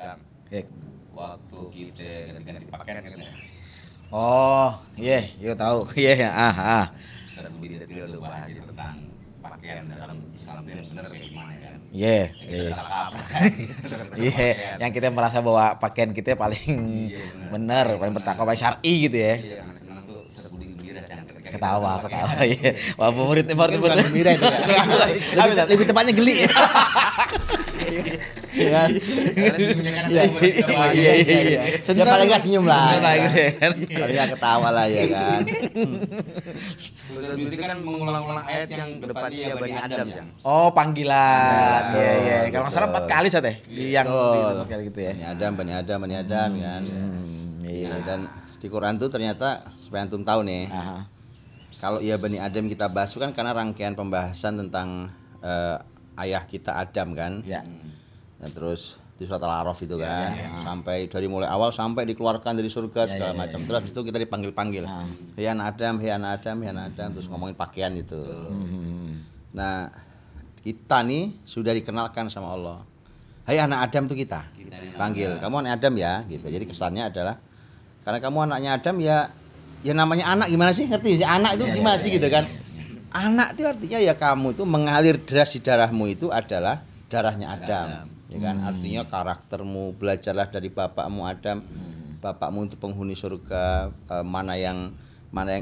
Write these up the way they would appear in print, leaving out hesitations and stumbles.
Kang, waktu kita ganti-ganti pakaian kan ya. Oh, iya, iya tahu. Iya, Ustaz Budi tadi udah bahas itu tentang pakaian dalam Islam itu yang benar kayak gimana kan. Iya, Kita iya. salah kaprah. Iya, yang kita merasa bahwa pakaian kita paling benar, paling bertakwa, paling syar'i gitu ya. Iya, yang senang tuh Ustaz Budi gembira kan ketika kita Ketawa, pakai ketawa. Iya. Wah, muridnya baru Bukan gembira itu ya. Lebih tepatnya geli ya. Iya kan? Iya, Iya, iya. Ya paling nggak senyum lah. Senyum lah gitu ya kan. Paling nggak ketawa lah ya kan. Ustaz Budi kan mengulang-ulang ayat yang depannya ya Bani Adam ya. Oh, panggilan. Betul, Iya, iya. Kalau nggak salah betul. 4 kali Sat ya. Di yang Betul. di kali gitu ya. Bani Adam, Bani Adam, Bani Adam kan. Iya, dan di Quran tuh ternyata supaya antum tahu nih. Aha. Kalau ya Bani Adam kita bahas itu kan karena rangkaian pembahasan tentang ayah kita Adam kan. Ya. Dan terus di surat Al-A'raf itu kan sampai dari mulai awal sampai dikeluarkan dari surga segala macam. Terus habis itu kita dipanggil-panggil. Hei anak Adam, hei anak Adam, hei anak Adam, terus ngomongin pakaian itu. Nah, kita nih sudah dikenalkan sama Allah. Hai anak Adam tuh kita. Panggil, kamu anak Adam ya gitu. Jadi kesannya adalah karena kamu anaknya Adam ya namanya anak gimana sih? Ngerti sih anak itu gimana sih gitu kan? Anak itu artinya ya kamu tuh mengalir deras di darahmu itu adalah darahnya Adam. Ya kan? Artinya karaktermu, belajarlah dari bapakmu Adam. Bapakmu itu penghuni surga, mana yang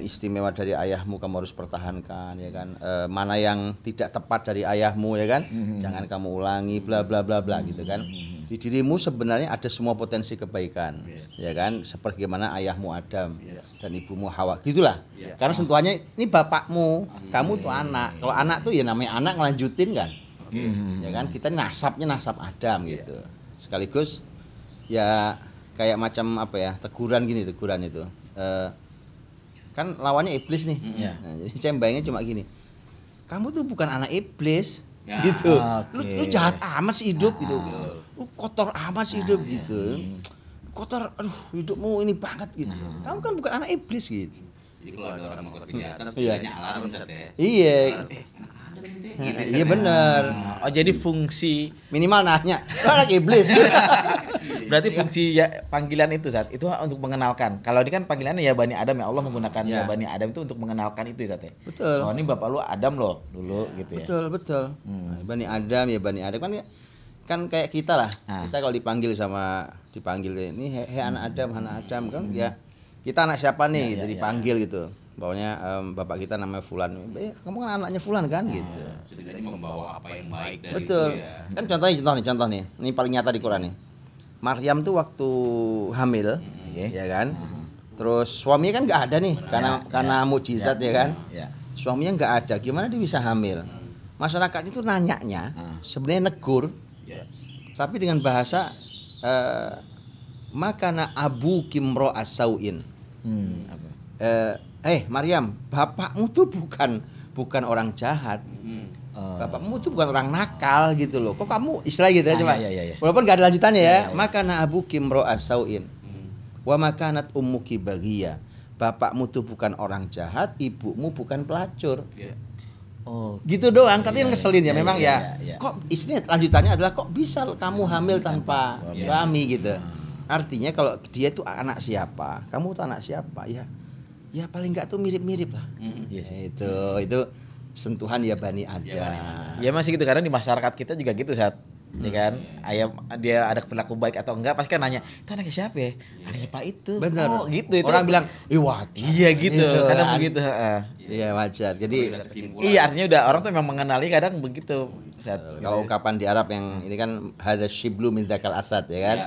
istimewa dari ayahmu kamu harus pertahankan ya kan. Mana yang tidak tepat dari ayahmu ya kan. Jangan kamu ulangi bla bla bla bla gitu kan. Di dirimu sebenarnya ada semua potensi kebaikan ya kan, seperti gimana ayahmu Adam dan ibumu Hawa gitulah. Karena sentuhannya ini bapakmu, kamu tuh anak. Kalau anak tuh ya namanya anak ngelanjutin kan. Ya kan, kita nasabnya nasab Adam gitu. Sekaligus ya kayak macam apa ya, teguran itu. Kan lawannya iblis nih. Nah, jadi saya bayangin cuma gini. Kamu tuh bukan anak iblis gitu. Lu jahat amat sih hidup gitu. Lu kotor amat sih hidup gitu. Kotor, aduh hidupmu ini banget gitu. Kamu kan bukan anak iblis gitu. Jadi kalau ada orang mau kejahatan setidaknya alarm Ustaz ya. Iya. Iya bener. Oh, jadi fungsi Minimal nanya, lu anak iblis. berarti fungsi ya, panggilan itu Zat itu untuk mengenalkan. Kalau ini kan panggilannya ya Bani Adam ya, Allah menggunakan ya Bani Adam itu untuk mengenalkan itu Zat ya. Betul. Oh, ini bapak lu Adam loh dulu gitu ya. Betul. Nah, Bani Adam ya Bani Adam kan kayak kita lah. Kita kalau dipanggil ini hei anak Adam kan ya kita anak siapa nih gitu dipanggil gitu. Bawanya bapak kita namanya Fulan. Kamu kan anaknya Fulan kan gitu. Setidaknya membawa apa yang baik dari Betul. itu ya. Kan contoh nih. Ini paling nyata di Quran nih. Maryam tuh waktu hamil, ya kan? Terus suaminya kan nggak ada nih, karena mukjizat ya kan? Suaminya nggak ada, gimana dia bisa hamil? Masyarakat itu nanyanya, sebenarnya negur, tapi dengan bahasa makana abu kimro asauin. Maryam, bapakmu tuh bukan orang jahat. Bapakmu tuh bukan orang nakal gitu loh. Kok kamu istilah gitu ya cuma. Walaupun gak ada lanjutannya ya. Makana abuki imro'as sauin. Wa makanat ummuki baghiyah. Bapakmu tuh bukan orang jahat, ibumu bukan pelacur. Oh, gitu doang, tapi yang ngeselin ya memang ya. Kok istrinya lanjutannya adalah kok bisa kamu hamil tanpa suami gitu. Artinya kalau dia tuh anak siapa, kamu tuh anak siapa ya paling enggak tuh mirip-mirip lah. Itu sentuhan ya Bani Adam. Ya masih gitu karena di masyarakat kita juga gitu Sat. Ya kan? Ayam dia ada perilaku baik atau enggak pasti kan nanya, "Itu anaknya siapa ya?" Anaknya Pak itu. Bener. Oh, gitu itu. Orang bilang, wajar." Iya gitu, kadang kan. begitu, Iya wajar. Jadi iya artinya udah orang tuh memang mengenali kadang begitu Sat. kalau ungkapan di Arab yang ini kan hadza shiblu min dzakal asad ya kan.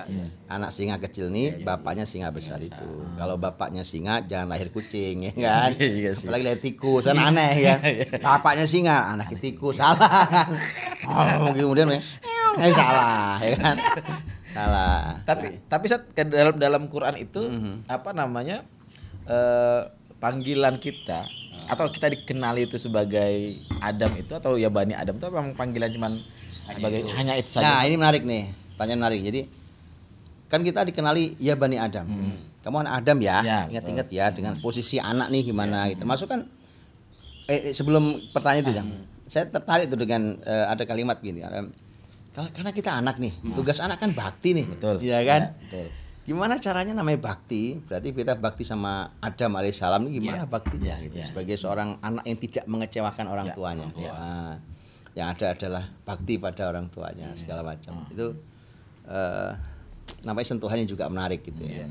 Anak singa kecil nih bapaknya singa besar itu. Kalau bapaknya singa jangan lahir kucing ya kan. Apalagi lahir tikus kan aneh ya. Bapaknya singa, anaknya tikus salah kan. Oh, kemudian salah ya kan. Salah. Tapi Sat dalam Quran itu apa namanya? Panggilan kita atau kita dikenali itu sebagai Adam itu atau ya Bani Adam itu memang panggilan cuman sebagai hanya itu saja. Nah, ini menarik nih. Pertanyaan menarik. Jadi kan kita dikenali ya Bani Adam. Kamu anak Adam ya. Ingat-ingat ya dengan posisi anak nih gimana gitu. Masuk kan sebelum pertanyaan itu Jang. Saya tertarik tuh dengan ada kalimat gini. Karena kita anak nih, tugas anak kan bakti nih. Betul. Iya kan? Ya, betul. Gimana caranya namanya bakti? Berarti kita bakti sama Adam alaihissalam nih gimana baktinya gitu. Sebagai seorang anak yang tidak mengecewakan orang tuanya. Nah, yang ada adalah bakti pada orang tuanya segala macam. Itu namanya sentuhannya juga menarik gitu ya.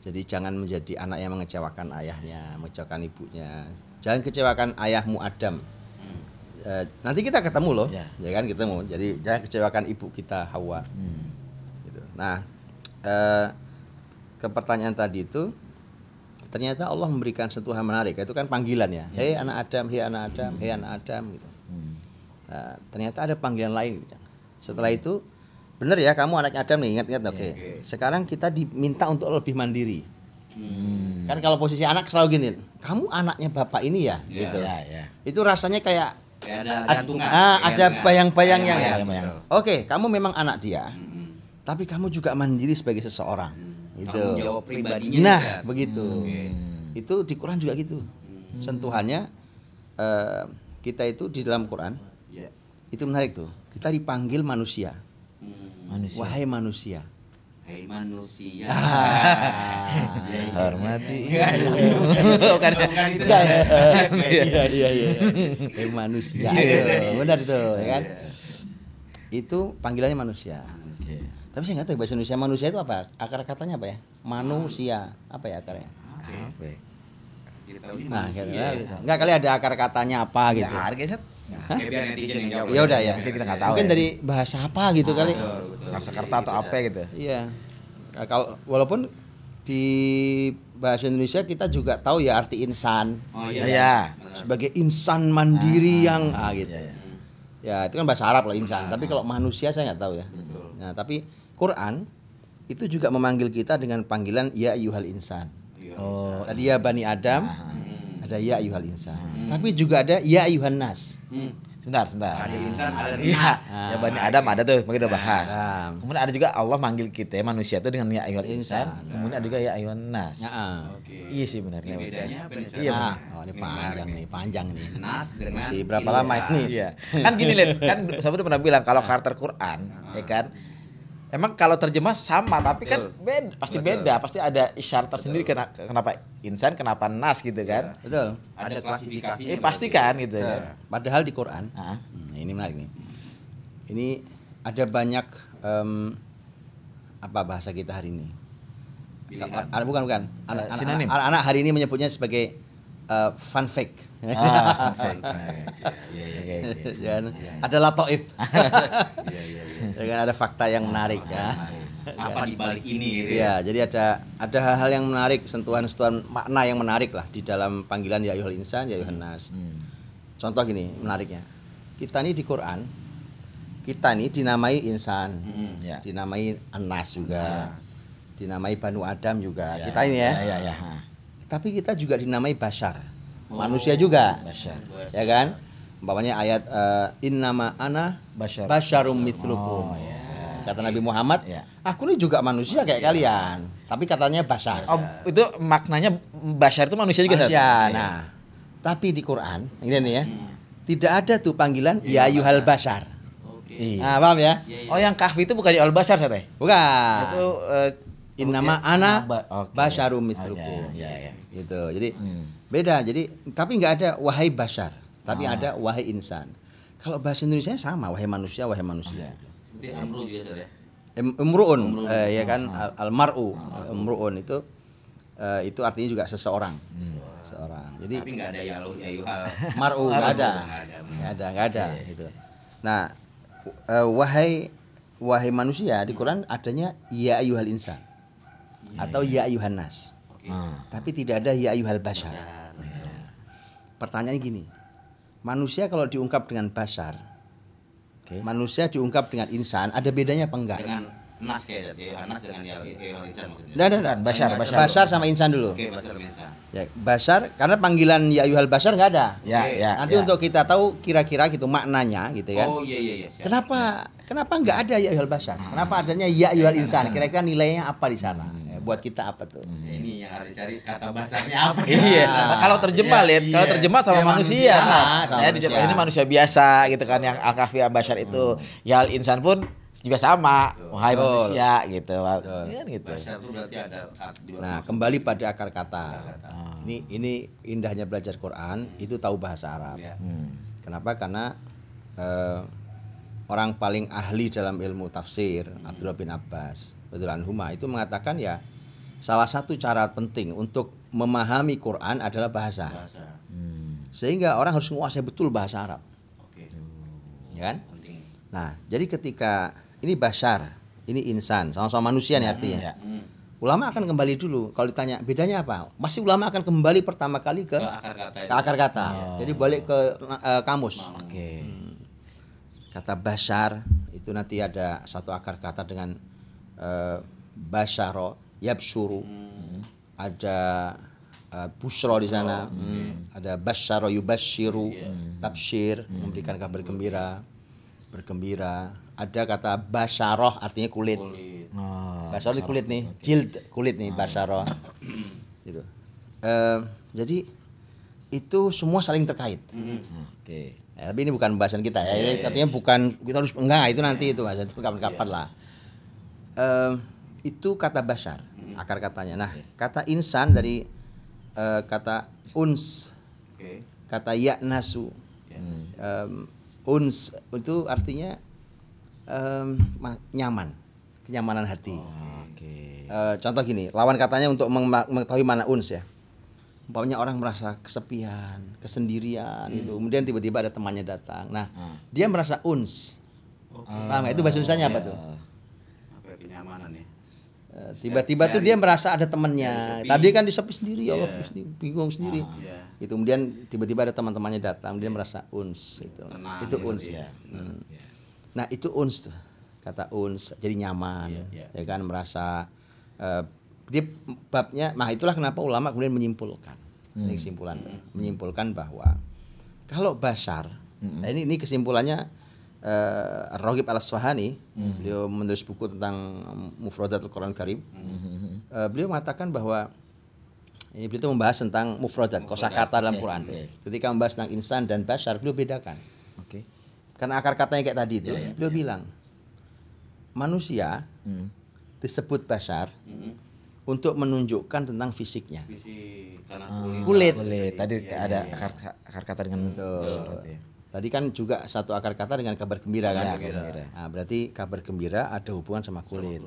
Jadi jangan menjadi anak yang mengecewakan ayahnya, mengecewakan ibunya. Jangan kecewakan ayahmu Adam. Nanti kita ketemu loh, ya kan ketemu. Jadi jangan kecewakan ibu kita Hawa. Gitu. Nah, ke pertanyaan tadi itu, ternyata Allah memberikan sentuhan menarik. Itu kan panggilan ya. Hei anak Adam, hei anak Adam, hei anak Adam. Gitu. Nah, ternyata ada panggilan lain. Gitu. Setelah itu, bener ya kamu anaknya Adam nih, ingat-ingat. Oke. Sekarang kita diminta untuk lebih mandiri. Kan kalau posisi anak selalu gini, kamu anaknya bapak ini ya, gitu. Itu rasanya kayak ada bayang-bayang yang oke, kamu memang anak dia, tapi kamu juga mandiri sebagai seseorang, gitu. Tanggung jawab pribadinya. Nah, juga. begitu. Itu di Quran juga gitu. Sentuhannya kita itu di dalam Quran itu menarik tuh. Kita dipanggil manusia. Wahai manusia. Hei manusia. Hormati. Bukan itu. Iya. Hei manusia. Benar itu, ya kan? Itu panggilannya manusia. Tapi saya nggak tahu bahasa Indonesia manusia itu apa? Akar katanya apa ya? Manusia. Apa ya akarnya? Nah, nggak kali ada akar katanya apa gitu. Harganya Biar netizen yang jawab. Ya udah ya. kita nggak tahu. Mungkin ya. dari bahasa apa gitu kali. Sanskerta atau apa gitu. Iya. Nah, kalau walaupun di bahasa Indonesia kita juga tahu ya arti insan. Oh Iya. Sebagai insan mandiri yang gitu. Ya, itu kan bahasa Arab lah insan. Tapi kalau manusia saya nggak tahu ya. Nah, tapi Quran itu juga memanggil kita dengan panggilan ya ayyuhal insan. Oh, Tadi ya Bani Adam, ada ya ayyuhal insan. Tapi juga ada ya ayyuhan nas. sebentar. Ada insan, ada Iya. nas. Ya Bani Adam ada tuh, kita udah bahas. Adam. Kemudian ada juga Allah manggil kita manusia itu dengan ya ayyuhal insan. Kemudian ada juga ya ayyuhan nas. Iya sih benar. Ini bedanya apa nih? Iya, Nah, ini panjang nih. Nas dengan Masih berapa lama ini? Iya. Kan gini Lin, kan sahabat pernah bilang kalau karakter Quran, ya kan. Emang kalau terjemah sama, tapi kan beda, pasti ada isyarat tersendiri kenapa insan, kenapa nas gitu kan. Betul. Ada klasifikasinya. Pasti kan gitu kan. Padahal di Quran, ini menarik nih. Ini ada banyak apa bahasa kita hari ini? Bukan. Sinonim. Anak hari ini menyebutnya sebagai fun fact. Ada latoif. Ya kan, ada fakta yang menarik ya. Apa di balik ini gitu Iya, jadi ada hal-hal yang menarik, sentuhan-sentuhan makna yang menarik lah di dalam panggilan ya ayyuhal insan, ya ayyuhan nas. Contoh gini menariknya. Kita ini di Quran, kita ini dinamai insan, dinamai an-nas juga, dinamai Banu Adam juga. Kita ini ya. Tapi kita juga dinamai bashar. Manusia juga. Bashar. Ya kan? Umpamanya ayat innama ana basyarum mithlukum. Kata Nabi Muhammad, aku ini juga manusia kayak kalian. Tapi katanya bashar. Oh, itu maknanya bashar itu manusia juga. Manusia. Nah, tapi di Quran, ini nih ya. Tidak ada tuh panggilan ya ayyuhal bashar. Nah, paham ya? Oh, yang kahfi itu bukan ya al-bashar Sate? Bukan. Itu innama ana Oke. basyarum mithlukum. Iya. Gitu. Jadi beda. Jadi tapi nggak ada wahai bashar, tapi ada wahai insan. Kalau bahasa Indonesia sama, wahai manusia, wahai manusia. Seperti amru juga Sir, ya. Imruun, ya kan almar'u, imruun itu artinya juga seseorang. Seorang. Jadi Tapi nggak ada ya yuhal. mar'u nggak ada gitu. Nah, wahai manusia di Quran adanya ya ayyuhal insan atau ya ayyuhan nas. Tapi tidak ada ya ayyuhal bashar. Pertanyaannya gini. Manusia kalau diungkap dengan bashar, manusia diungkap dengan insan, ada bedanya apa enggak? Dengan nas kayak ya nas dengan ya insan maksudnya. Nah, bashar sama insan dulu. Oke, bashar insan. Ya, bashar karena panggilan ya ayyuhal bashar enggak ada. Nanti untuk kita tahu kira-kira gitu maknanya gitu kan. Oh iya. Kenapa enggak ada ya ayyuhal bashar? Kenapa adanya ya ayyuhal insan? Kira-kira nilainya apa di sana? buat kita apa tuh? Ini yang harus cari kata bahasanya apa. Iya, kalau terjemah Iya, lihat, kalau iya. terjemah sama Ya, manusia. sama, Nah, sama saya manusia. ini manusia biasa gitu kan, yang al-kafi al-bashar itu. Ya al-insan pun juga sama, wahai Betul. manusia gitu. Kan gitu. Bahasa itu berarti ada dua Nah, maksud. kembali pada akar kata. Ini indahnya belajar Quran itu tahu bahasa Arab. Ya. Kenapa? Karena orang paling ahli dalam ilmu tafsir, Abdullah bin Abbas radhiyallahu anhuma, itu mengatakan ya salah satu cara penting untuk memahami Quran adalah bahasa. Bahasa. Sehingga orang harus menguasai betul bahasa Arab, Oke. ya kan? Penting. Nah, jadi ketika ini bashar, ini insan, sama-sama manusia nih artinya. Ulama akan kembali dulu. Kalau ditanya bedanya apa, pasti ulama akan kembali pertama kali ke Ke akar kata. ke akar kata. Jadi balik ke kamus. Oke. Kata bashar itu nanti ada satu akar kata dengan basharo, yabshuru. Ada bushro di sana. Ada basharo yubashiru, tabshir, memberikan kabar gembira, bergembira. Ada kata basharoh artinya kulit. Basharoh ini kulit nih, jild kulit nih basharoh. Gitu. Jadi itu semua saling terkait. Oke. Ya, tapi ini bukan pembahasan kita ya. Ini artinya bukan kita harus enggak, itu nanti itu Mas, itu kapan-kapan lah. Itu kata bashar, akar katanya. Nah, kata insan dari kata uns, Oke. kata ya'nasu. Uns itu artinya nyaman, kenyamanan hati. Oke. Contoh gini, lawan katanya untuk mengetahui mana uns ya. Umpamanya orang merasa kesepian, kesendirian gitu. Kemudian tiba-tiba ada temannya datang. Nah, dia merasa uns. Paham nggak? Itu bahasa Indonesianya apa tuh? Apa ya, kenyamanan ya? Tiba-tiba tuh dia merasa ada temannya. Tadi kan disepi sendiri, ya Allah, bingung sendiri. Iya. Itu kemudian tiba-tiba ada teman-temannya datang, dia merasa uns itu. Tenang Itu gitu uns ya. ya. Nah, itu uns tuh. Kata uns jadi nyaman. Iya. Ya kan merasa dia babnya, nah itulah kenapa ulama kemudian menyimpulkan. Ini kesimpulan, menyimpulkan bahwa kalau bashar, nah ini kesimpulannya Ar-Raghib Al-Asfahani, beliau menulis buku tentang Mufradatul Quran Karim. Beliau mengatakan bahwa ini beliau membahas tentang mufradat, kosakata dalam Quran. Ketika membahas tentang insan dan bashar, beliau bedakan. Oke. Karena akar katanya kayak tadi itu, beliau bilang manusia disebut bashar untuk menunjukkan tentang fisiknya. Visi karena Kulit. Tadi ada akar kata dengan Tadi kan juga satu akar kata dengan kabar gembira kan. gembira. Nah, berarti kabar gembira ada hubungan sama kulit.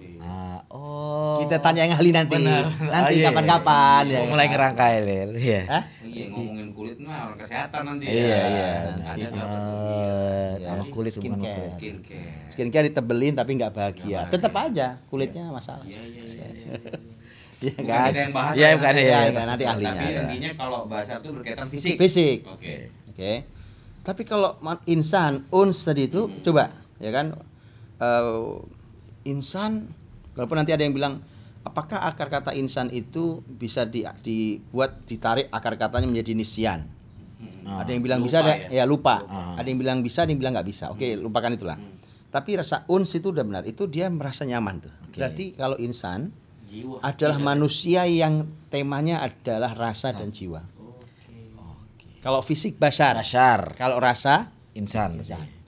Oh. Kita tanya yang ahli nanti. Nanti kapan-kapan ya. Mulai ngerangkai, Lel. Iya. Hah? Iya, ngomongin kulit mah orang kesehatan nanti. Iya, iya. Ada Sama kulit hubungan sama skincare. kulit. skincare. Skincare ditebelin tapi nggak bahagia. Tetap aja kulitnya masalah. Iya Bukan kan? kita yang bahas. Iya, bukan ya. Ya, nanti ahlinya. Tapi intinya kalau bahasa itu berkaitan fisik. Fisik. Oke. Oke. Tapi kalau insan, uns tadi itu coba ya kan insan, walaupun nanti ada yang bilang apakah akar kata insan itu bisa dibuat ditarik akar katanya menjadi nisyan. Ada yang bilang bisa, Lupa ada ya lupa. Ada yang bilang bisa, ada yang bilang nggak bisa. Oke, lupakan itulah. Tapi rasa uns itu udah benar. Itu dia merasa nyaman tuh. Berarti kalau insan Jiwa. adalah manusia yang temanya adalah rasa dan jiwa. Kalau fisik bashar, kalau rasa Insan.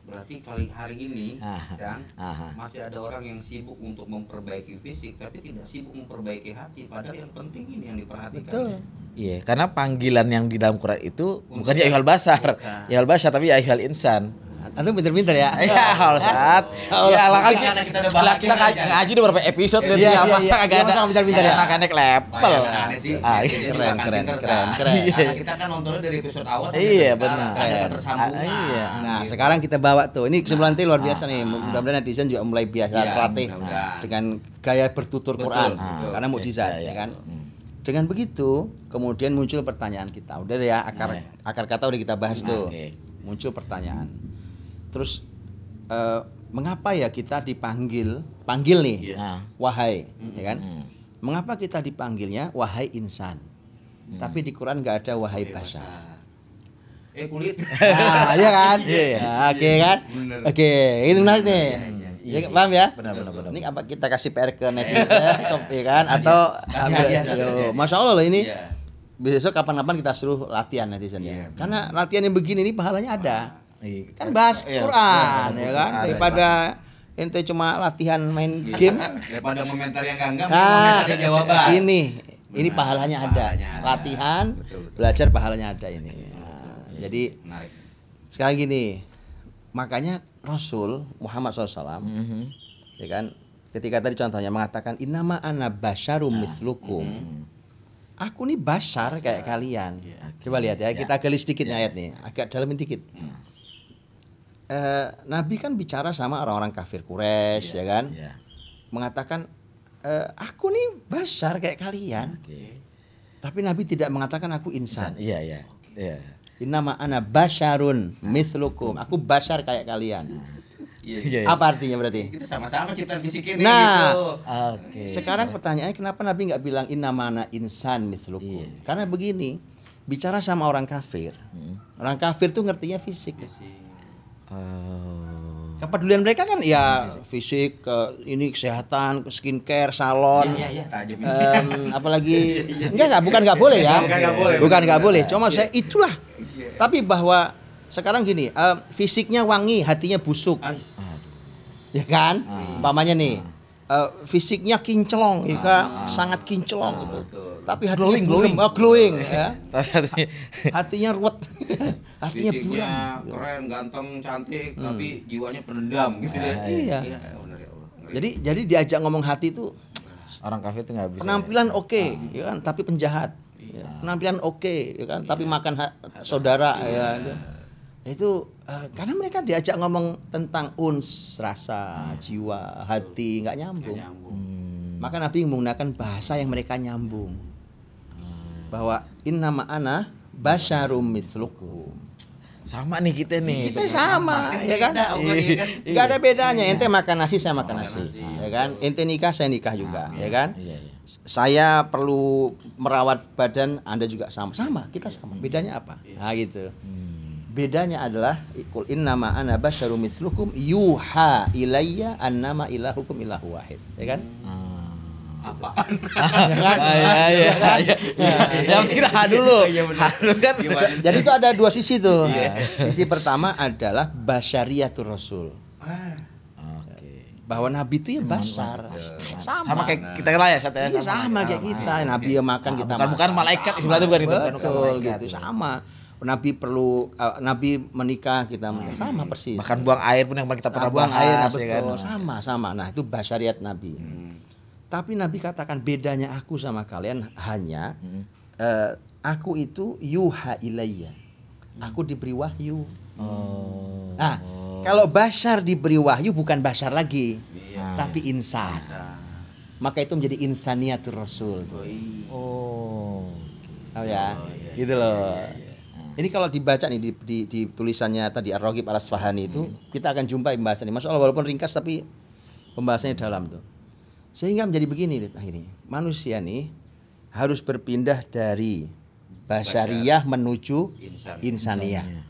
Berarti kali hari ini kan Aha. masih ada orang yang sibuk untuk memperbaiki fisik tapi tidak sibuk memperbaiki hati. Padahal yang penting ini yang diperhatikan. betul. Iya, karena panggilan yang di dalam Quran itu bukan ya ayyuhal basar. Ya ayyuhal basar tapi ya ayyuhal insan. Antum pinter-pinter ya. Ya, Ustaz. Ya, lah kan Karena kita udah bahas kita aja. ngaji udah berapa episode Iya, nih iya, masa iya. kagak ada. Masa pinter-pinter ya? Kagak naik level. Banyak aneh sih. Ah, Jadi dia juga keren, akan keren, pinter, keren, San. keren. Karena kita kan nontonnya dari episode awal sampai Iya, episode benar. sekarang. Ada Keren. ketersambungan. Iya. Nah, Gitu. sekarang kita bawa tuh. Ini kesimpulan nanti luar biasa nih. Mudah-mudahan netizen juga mulai biasa Iya, terlatih mudah-mudahan. dengan gaya bertutur Betul, Quran. betul. Karena mukjizat ya kan. Dengan begitu, kemudian muncul pertanyaan kita. Udah ya akar kata udah kita bahas tuh. Oke. Muncul pertanyaan. Terus mengapa ya kita panggil nih, wahai, ya kan? Mengapa kita dipanggilnya wahai insan? Tapi di Quran nggak ada wahai bashar. Kulit. Nah, iya kan? Iya, iya. Nah, oke kan? Bener. Oke, itu menarik nih. Ya, paham ya? Benar. Ini apa kita kasih PR ke netizen ya kan atau Kasih hadiah, kasih. Masya Allah loh ini. Iya. Besok kapan-kapan kita suruh latihan netizen ya. Karena latihan yang begini ini pahalanya ada. Iya. Kan bahas Iya, Quran iya, ya kan Quran. daripada ente cuma latihan main game. Daripada komentar yang enggak, Nah, komentar yang jawaban. ini pahalanya ada. Pahalanya ada. Latihan, Betul. belajar pahalanya ada ini. Nah, jadi Menarik. sekarang gini, makanya Rasul Muhammad SAW, ya kan, ketika tadi contohnya mengatakan innama ana basyarum mislukum. Aku nih basar kayak kalian. Coba lihat ya, kita gali sedikit ayat nih, agak dalamin dikit. Nabi kan bicara sama orang-orang kafir Quraisy, ya kan, Iya. mengatakan aku nih basar kayak kalian. Oke. Tapi Nabi tidak mengatakan aku insan. Iya. Innama ana basyarun mislukum. Aku basar kayak kalian. Iya. Apa artinya berarti? Kita sama-sama ciptaan fisik ini Nah, gitu. Oke. sekarang pertanyaannya kenapa Nabi nggak bilang innama ana insan mislukum? Karena begini, bicara sama orang kafir. Orang kafir tuh ngertinya fisik. Oh. Kepedulian mereka kan ya fisik, ini kesehatan, skincare, salon. Iya, tajam ini. Apalagi bukan nggak boleh ya. Bukan nggak boleh. Cuma saya itulah. Tapi bahwa sekarang gini, fisiknya wangi, hatinya busuk. Ya kan? Umpamanya nih, fisiknya kinclong, ya kan? Sangat kinclong gitu. Tapi hatinya glowing, ya. Hatinya ruwet. Hatinya buram. Fisiknya keren, ganteng, cantik, tapi jiwanya penendam gitu ya. Iya. Benar ya Allah. Jadi diajak ngomong hati itu Orang kafir itu nggak bisa. penampilan oke, ya kan, tapi penjahat. Penampilan oke, ya kan, tapi makan saudara, ya. Itu karena mereka diajak ngomong tentang uns, rasa, jiwa, hati, nggak nyambung. Maka Nabi menggunakan bahasa yang mereka nyambung. Bahwa innama ana basyarum mislukum. Sama nih kita nih. Kita sama, ya kan? Nggak ada bedanya. Ente makan nasi, saya makan nasi, ya kan? Ente nikah, saya nikah juga, ya kan? Iya. Saya perlu merawat badan, Anda juga sama. Sama, kita sama. Bedanya apa? Nah, gitu. Bedanya adalah qul innama ana basyarum mislukum yuha ilayya annama ilahukum ilahu wahid. Ya kan? Apaan? Iya. Ya kita dulu. Dulu kan. Jadi itu ada dua sisi tuh. Sisi pertama adalah basyariyatur rasul. Oke. Bahwa Nabi itu ya basar. Sama kayak kita lah ya, Iya, sama kayak kita. Nabi ya makan, kita bukan makan. malaikat sebenarnya bukan itu. Betul gitu, sama. Nabi perlu Nabi menikah, kita menikah. Sama persis. Bahkan buang air pun yang kita pernah buang air, bahas, ya betul. kan. Sama. Nah, itu basyariat Nabi. Tapi Nabi katakan bedanya aku sama kalian hanya aku itu yuha ilayya. Aku diberi wahyu. Nah, kalau basyar diberi wahyu bukan basyar lagi, tapi insan. Maka itu menjadi insaniyatur rasul. Oh. Tahu ya? Gitu loh. Ini kalau dibaca nih di tulisannya tadi Ar-Raghib Al-Asfahani itu, kita akan jumpa pembahasan ini. Masya Allah, walaupun ringkas tapi pembahasannya dalam tuh. Sehingga menjadi begini akhirnya. Manusia nih harus berpindah dari basyariyah menuju insaniyah.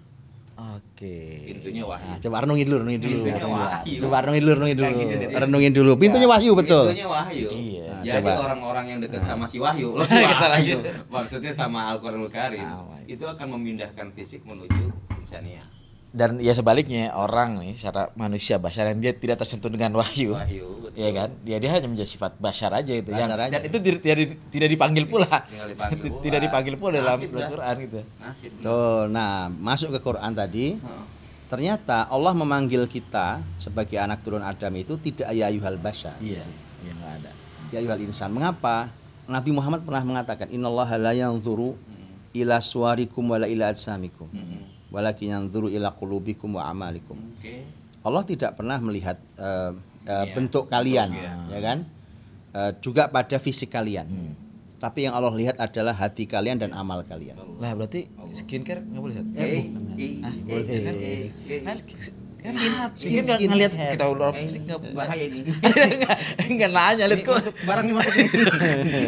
Oke. Pintunya wahyu. Nah, coba renungin dulu. Pintunya wahyu. Coba renungin dulu. Kayak gitu sih. Renungin dulu. Pintunya wahyu betul. Pintunya wahyu. Iya. Jadi Coba. orang-orang yang dekat sama si wahyu, Kita lanjut. maksudnya sama Al-Qur'anul Karim, itu akan memindahkan fisik menuju insaniyah. Dan ya sebaliknya orang nih secara manusia basyar yang dia tidak tersentuh dengan wahyu. Wahyu, betul. Iya kan? Dia hanya menjadi sifat basyar aja itu. Basyar aja. Dan itu tidak dipanggil pula. Tinggal dipanggil pula. Tidak dipanggil pula dalam Nasib dah. Al-Qur'an gitu. Nasib. Tuh, nah masuk ke Quran tadi. Ternyata Allah memanggil kita sebagai anak turun Adam itu tidak ya ayyuhal basyar. Iya. Iya enggak ada. Ya ayyuhal insan. Mengapa? Nabi Muhammad pernah mengatakan innallaha la yanzuru ila suwarikum wala ila ajsamikum. Walakin yanzuru ila qulubikum wa amalikum. Oke. Allah tidak pernah melihat bentuk kalian, ya kan? Juga pada fisik kalian. Tapi yang Allah lihat adalah hati kalian dan amal kalian. Lah berarti skincare enggak boleh Sat? Boleh. Kan Kan skin nggak ngeliat kita orang fisik nggak bahaya ini. nggak nanya lihat kok Barang nih masuk ini.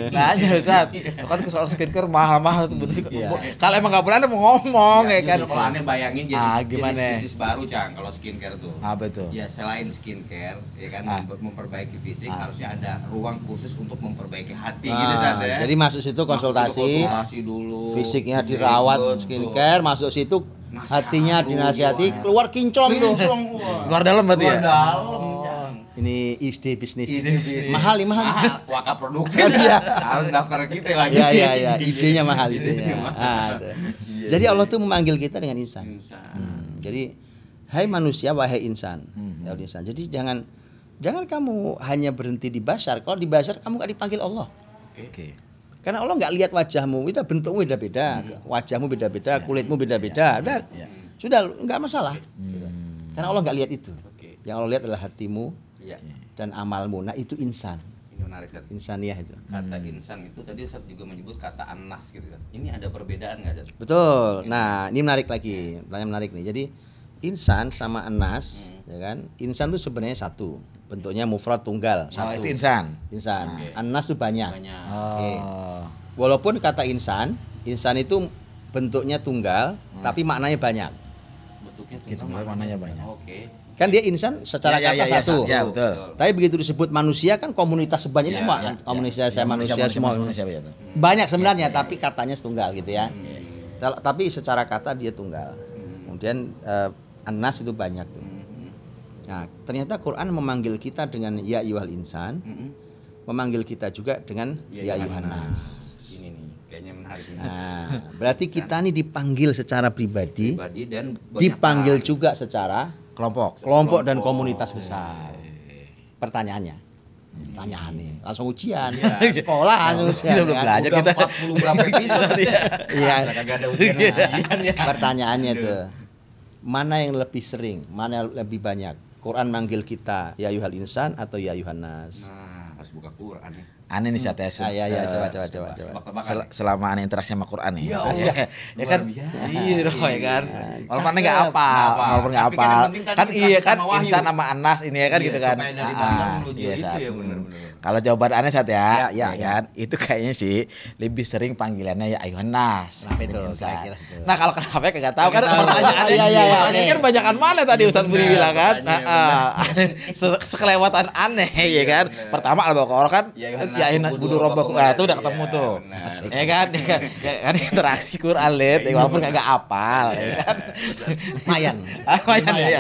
nanya Ustaz kan ke soal skincare mahal tuh betul Iya. kalau emang nggak boleh Anda mau ngomong ya kan Kalau Anda bayangin jadi gimana? jenis bisnis baru Cang kalau skincare tuh. apa itu Ya selain skincare ya kan memperbaiki fisik harusnya ada ruang khusus untuk memperbaiki hati gitu Sat ya. Jadi masuk situ konsultasi, dulu. fisiknya dirawat, Betul. skincare, masuk situ Nasihat hatinya dulu, dinasihati, ya. keluar kinclong tuh. luar dalam berarti ya Luar dalam Cang. Ini ide bisnis. Ide bisnis. Mahal nih mahal. Waka produknya harus daftar kita lagi. Ya, idenya mahal idenya. Ada. Jadi Allah tuh memanggil kita dengan insan. Jadi hai manusia wahai insan. Ya insan. Jadi jangan kamu hanya berhenti di basar. Kalau di basar kamu gak dipanggil Allah. oke Karena Allah nggak lihat wajahmu, udah bentukmu beda-beda, wajahmu beda-beda, kulitmu beda-beda, udah sudah nggak masalah. Karena Allah nggak lihat itu. Yang Allah lihat adalah hatimu Iya. dan amalmu. Nah itu insan, Ini menarik Sat. insaniah itu. Kata insan itu tadi Ustaz juga menyebut kata anas gitu Sat. Ini ada perbedaan nggak Sat? Betul. Nah ini menarik lagi, pertanyaan menarik nih. Jadi insan sama anas, ya kan? Insan itu sebenarnya satu, bentuknya mufrad tunggal, satu. itu insan Insan. Anas itu banyak. Banyak. Oke. Walaupun kata insan itu bentuknya tunggal, tapi maknanya banyak. Bentuknya Gitu, maknanya banyak. Oke. Kan dia insan secara Ya, kata ya, satu. ya, betul. Tapi begitu disebut manusia kan komunitas sebanyak Ya, semua. ya, Komunitas saya manusia semua. manusia ya tuh. Banyak sebenarnya tapi katanya tunggal gitu ya. Tapi secara kata dia tunggal. Kemudian anas itu banyak tuh. Nah, ternyata Quran memanggil kita dengan ya ayyuhal insan. Memanggil kita juga dengan ya ayyuhan nas. Ini nih kayaknya menarik nih. Nah, berarti kita nih dipanggil secara pribadi, Pribadi dan banyak dipanggil hal. juga secara kelompok dan komunitas besar. Pertanyaannya, pertanyaan nih, langsung ujian, sekolah langsung ujian. Kita belum kan? belajar Udah kita 40 berapa episode ya? Iya. Kagak ada ujian ujian ya. Pertanyaannya tuh, mana yang lebih sering, mana yang lebih banyak? Quran manggil kita ya ayyuhal insan atau ya ayyuhan nas? Nah, harus buka Quran nih. aneh nih saya tes Ya, coba. Tebak-tebakan. selama aneh interaksi sama Quran nih Ya Allah, ya kan luar biasa. iya dong ya kan walaupun aneh nggak Cakep. apal Nggak apal. walaupun nggak Tapi kan apal yang penting tadi kan iya interaksi kan sama wahyu. insan sama anas ini ya kan Iya, gitu kan supaya dari basar menuju iya, itu Sat. ya, benar-benar. Kalau jawaban aneh saat ya Ya, kan itu kayaknya sih lebih sering panggilannya ya ayuhan nas Kenapa itu? dibanding insan. Kira-kira itu. nah kalau kenapa ya kagak tahu kan Kagak tahu. pertanyaannya Iya, pertanyaan kan banyakan mana tadi Ustadz Budi Benar, bilang kan pertanyaannya sekelewatan aneh ya kan benar. pertama Al-Baqarah kan Ya ayuhan nas, ya ayuhan ubudu budu robbakum rabbakum. itu udah ketemu Iya, tuh benar. ya kan ya kan interaksi Quran lihat walaupun kagak apal ya kan Mayan. lumayan ya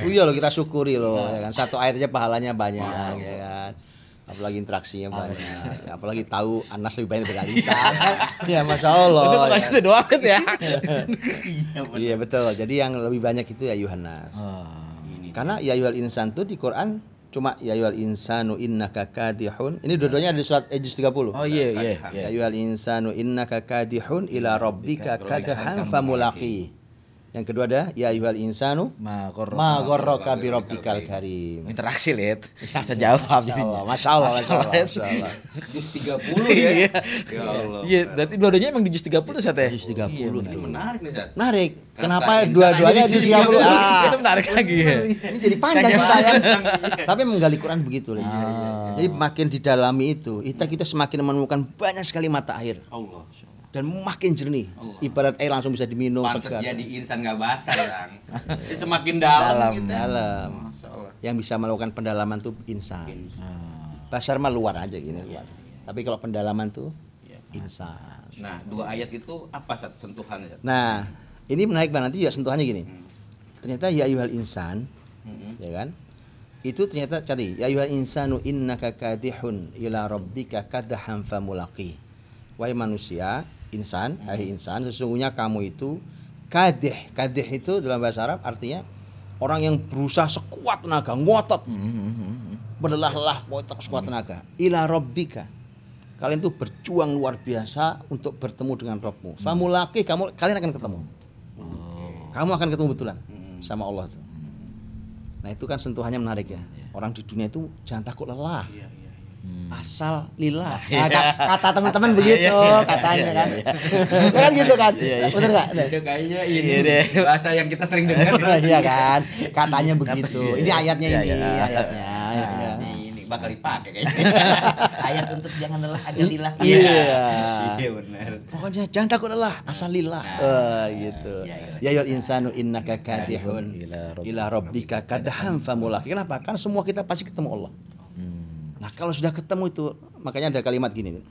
Iya loh kita syukuri loh, ya kan. Satu ayat aja pahalanya banyak, ya kan. Apalagi interaksinya banyak, ya, apalagi tahu Anas lebih banyak daripada Insan. Ya masya Allah. itu pertanyaan itu doang kan ya Iya betul. Jadi yang lebih banyak itu ya Yuhannas. Ini Karena ya ayyuhal insan tuh di Quran cuma ya ayyuhal insanu innaka kadihun. Ini dua-duanya ada di surat juz 30. oh iya iya Ya ayyuhal insanu innaka kadihun ila rabbika kadhan famulaqi. Yang kedua ada ya ayyuhal insanu ma gharraka bi rabbikal karim. interaksi lihat bisa jawab jadinya Masya Allah, Masya Allah, Masya Allah. juz 30 ya. Iya. Ya Allah. Iya, berarti dua-duanya emang di juz 30 Sat ya? Juz 30 Iya, tuh. ini menarik nih Sat. Menarik. Kenapa Insan dua-duanya aja di juz 30? 30. Itu menarik lagi ya. Ini jadi panjang cerita kan. Tapi menggali Quran begitu loh. Jadi makin didalami itu, kita semakin menemukan banyak sekali mata air Allah. dan makin jernih. Ibarat air langsung bisa diminum Pantes segar. jadi insan nggak basah Bang. Ini semakin dalam kita. Dalam. Masya Allah. Yang bisa melakukan pendalaman tuh insan. Basar mah luar aja gini luar. Tapi kalau pendalaman tuh insan. Nah, dua ayat itu apa Sat sentuhannya Sat? Nah, ini menarik banget nanti ya sentuhannya gini. Ternyata ya ayyuhal insan, ya kan? Itu ternyata tadi ya ayyuhal insanu innaka kadihun ila rabbika kadhan famulaqi. Wahai manusia, insan, hai insan, sesungguhnya kamu itu kadih. Kadih itu dalam bahasa Arab artinya orang yang berusaha sekuat tenaga, ngotot. Berlelah-lelah sekuat tenaga. Ila rabbika. Kalian tuh berjuang luar biasa untuk bertemu dengan Rabbmu. Famulaqi, kalian akan ketemu. Kamu akan ketemu betulan sama Allah tuh. Nah, itu kan sentuhannya menarik ya. Orang di dunia itu jangan takut lelah. asal lillah. Nah, kata teman-teman begitu katanya kan. Kan gitu kan. Bener enggak? Itu kayaknya ini bahasa yang kita sering dengar. Iya kan. Katanya begitu. Ini ayatnya ini, ayatnya. Ini bakal dipakai kayaknya. Ayat untuk jangan lelah aja lillah. Iya benar. Pokoknya jangan takut lelah, asal lillah. Gitu. Ya ayyuhal insanu innaka kadihun ila rabbika kadhan famulaqih. Kenapa? Karena semua kita pasti ketemu Allah. Nah, kalau sudah ketemu itu, makanya ada kalimat gini.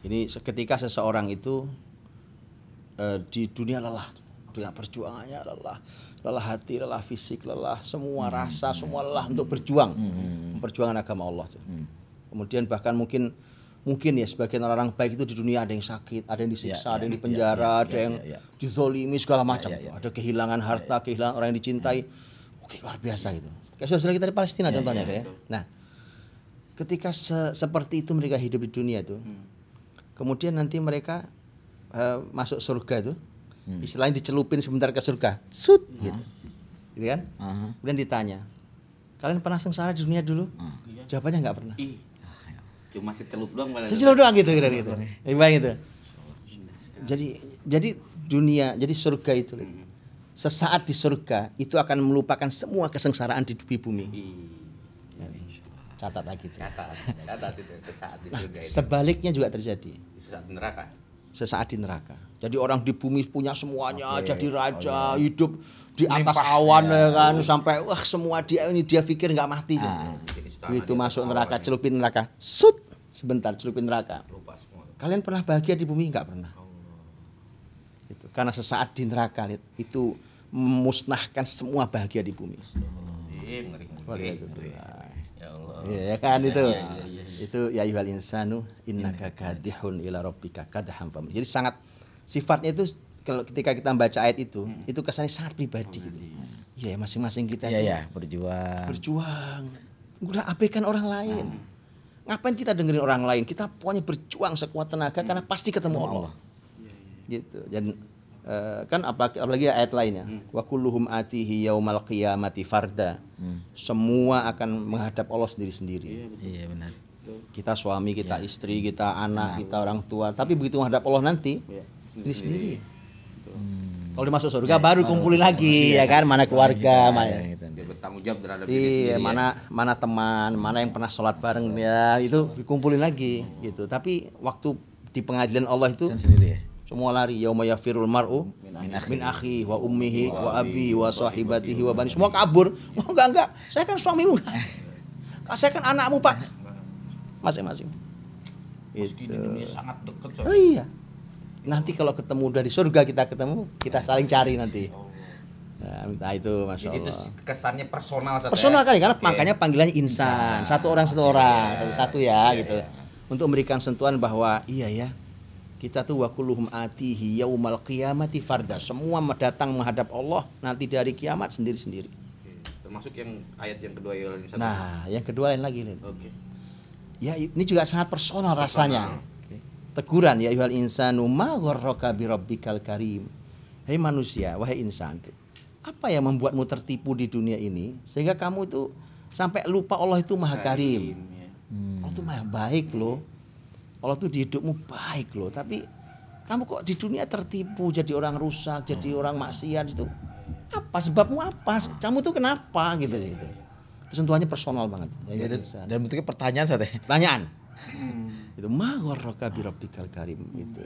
Ini ketika seseorang itu di dunia lelah, dengan perjuangannya lelah hati, lelah fisik, lelah semua rasa, semua lelah untuk berjuang, memperjuangkan agama Allah. Kemudian bahkan mungkin ya sebagian orang baik itu di dunia ada yang sakit, ada yang disiksa, ada yang dipenjara, ada yang dizolimi segala macam. Ada kehilangan harta, kehilangan orang yang dicintai. Oke, luar biasa gitu. Kayak saudara kita di Palestina contohnya kayak. Nah, ketika seperti itu mereka hidup di dunia itu, kemudian nanti mereka masuk surga itu, istilahnya dicelupin sebentar ke surga, sut, gitu kan? Kemudian ditanya, kalian pernah sengsara di dunia dulu? Jawabannya nggak pernah. Cuma celup doang. Secelup doang gitu. Gitu. Jadi dunia, jadi surga itu. Sesaat di surga itu akan melupakan semua kesengsaraan di bumi. Catat lagi itu. Catat itu sesaat di surga itu. Sebaliknya juga terjadi. Sesaat di neraka. Sesaat di neraka. Jadi orang di bumi punya semuanya, jadi raja, hidup di atas awan ya kan, sampai wah semua dia pikir nggak mati. Begitu masuk neraka, celupin neraka, sut, sebentar celupin neraka. Kalian pernah bahagia di bumi? Nggak pernah. Itu karena sesaat di neraka itu memusnahkan semua bahagia di bumi. Ya Allah. Ya kan itu. Itu ya ayyuhal insanu innaka kadihun ila rabbika kadhan famulaqih. Jadi sangat sifatnya itu kalau ketika kita membaca ayat itu kesannya sangat pribadi gitu. Iya, masing-masing kita berjuang. Udah abaikan orang lain. Ngapain kita dengerin orang lain? Kita pokoknya berjuang sekuat tenaga karena pasti ketemu Allah. Gitu. Dan kan apalagi ayat lainnya wa kulluhum atihi yaumal qiyamati farda. Semua akan menghadap Allah sendiri-sendiri. Iya benar. Kita suami, kita istri, kita anak, kita orang tua, tapi begitu menghadap Allah nanti sendiri-sendiri. Kalau dimasuk surga baru kumpulin lagi ya kan, mana keluarga, mana bertanggung jawab terhadap diri sendiri. Mana teman, mana yang pernah sholat bareng ya, itu dikumpulin lagi gitu. Tapi waktu di pengadilan Allah itu sendiri ya. Semua lari, yauma yafirul mar'u min akhi wa ummihi wa abi wa sahibatihi wa bani. Semua kabur. Oh enggak. Saya kan suamimu. Saya kan anakmu, Pak. Masing-masing. Meski di dunia sangat dekat. Oh iya. Nanti kalau ketemu dari surga kita saling cari nanti. Nah, itu Masya Allah. Jadi itu kesannya personal satu. Personal kali karena makanya panggilannya insan. Satu orang, satu ya gitu. Untuk memberikan sentuhan bahwa iya ya. Kita tuh wa kulluhum atihi yaumal qiyamati farda. Semua datang menghadap Allah nanti dari kiamat sendiri-sendiri. Termasuk yang ayat yang kedua ya. Nah, yang kedua lain lagi nih. Oke. Ya ini juga sangat personal rasanya. Teguran ya ayyuhal insanu ma gharraka bi rabbikal karim. Hei manusia, wahai insan tuh. Apa yang membuatmu tertipu di dunia ini sehingga kamu itu sampai lupa Allah itu Maha Karim. Allah itu Maha baik loh. Allah tuh di hidupmu baik loh, tapi kamu kok di dunia tertipu jadi orang rusak, jadi orang maksiat itu. Apa sebabmu apa? Kamu tuh kenapa gitu. Sentuhannya personal banget. Ya, dan bentuknya pertanyaan saja. Pertanyaan. Itu ma gharraka bi rabbikal karim gitu.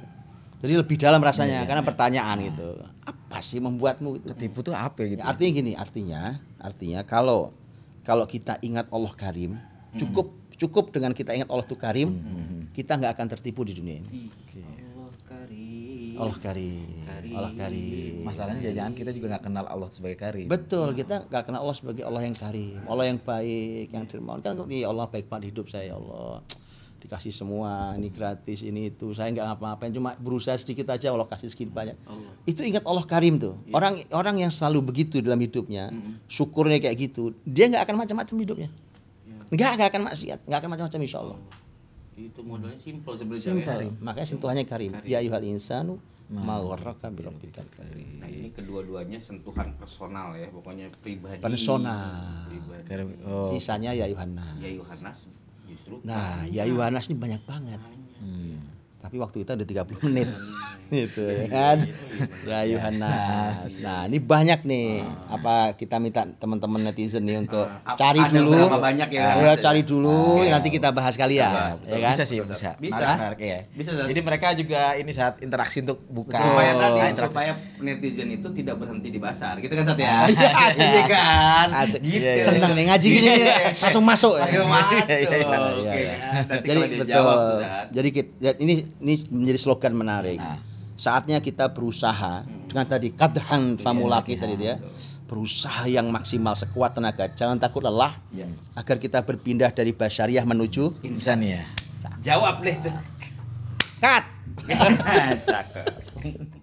Jadi lebih dalam rasanya karena pertanyaan gitu. Apa sih membuatmu itu? Tertipu tuh apa gitu? Ya, artinya gini, artinya kalau kita ingat Allah Karim, cukup dengan kita ingat Allah itu Karim, kita nggak akan tertipu di dunia ini. Allah Karim. Masalahnya jangan kita juga nggak kenal Allah sebagai Karim. Betul, kita nggak kenal Allah sebagai Allah yang Karim, Allah yang baik, yang dermawan. Kan ya Allah baik banget hidup saya, ya Allah. Dikasih semua, ini gratis, ini itu. Saya nggak ngapa-ngapain, cuma berusaha sedikit aja Allah kasih sedikit banyak. Itu ingat Allah Karim tuh. Orang yang selalu begitu dalam hidupnya, syukurnya kayak gitu, dia nggak akan macam-macam hidupnya. Nggak akan maksiat, nggak akan macam-macam insya Allah. Itu modalnya simple sebenarnya. Simple. Makanya sentuhannya Karim. Ya ayyuhal insanu ma gharraka bi rabbikal karim. Nah, ini kedua-duanya sentuhan personal ya, pokoknya pribadi. Personal. Pribadi. Oh. Sisanya ya Yohanes. Ya Yohanes justru. Nah, ya Yohanes ini banyak banget. Tapi waktu kita udah 30 menit. Gitu ya kan. Ya Yohanes. Nah, ini banyak nih. Apa kita minta teman-teman netizen nih untuk cari ada dulu. berapa banyak ya? Ya, cari dulu nanti kita bahas kali ya. Ya kan? Bisa sih, bisa. Bisa. Menarik ya. Bisa, Zat. Jadi mereka juga ini saat interaksi untuk buka. Supaya tadi interaksi. supaya netizen itu tidak berhenti di pasar. Gitu kan Sat ya? Iya, asik. Iya kan? Asik. Gitu. Iya, Senang nih ngaji gini nih, langsung masuk. Langsung masuk. Iya, iya, iya. Oke. Iya. Nanti Jadi kalau dia betul. jawab tuh, Zat. Jadi ini menjadi slogan menarik. Saatnya kita berusaha dengan tadi kadhan famulaki tadi ya. Berusaha yang maksimal sekuat tenaga. Jangan takut lelah agar kita berpindah dari basyariah menuju Insan ya. Jawab deh. cut. Cakep.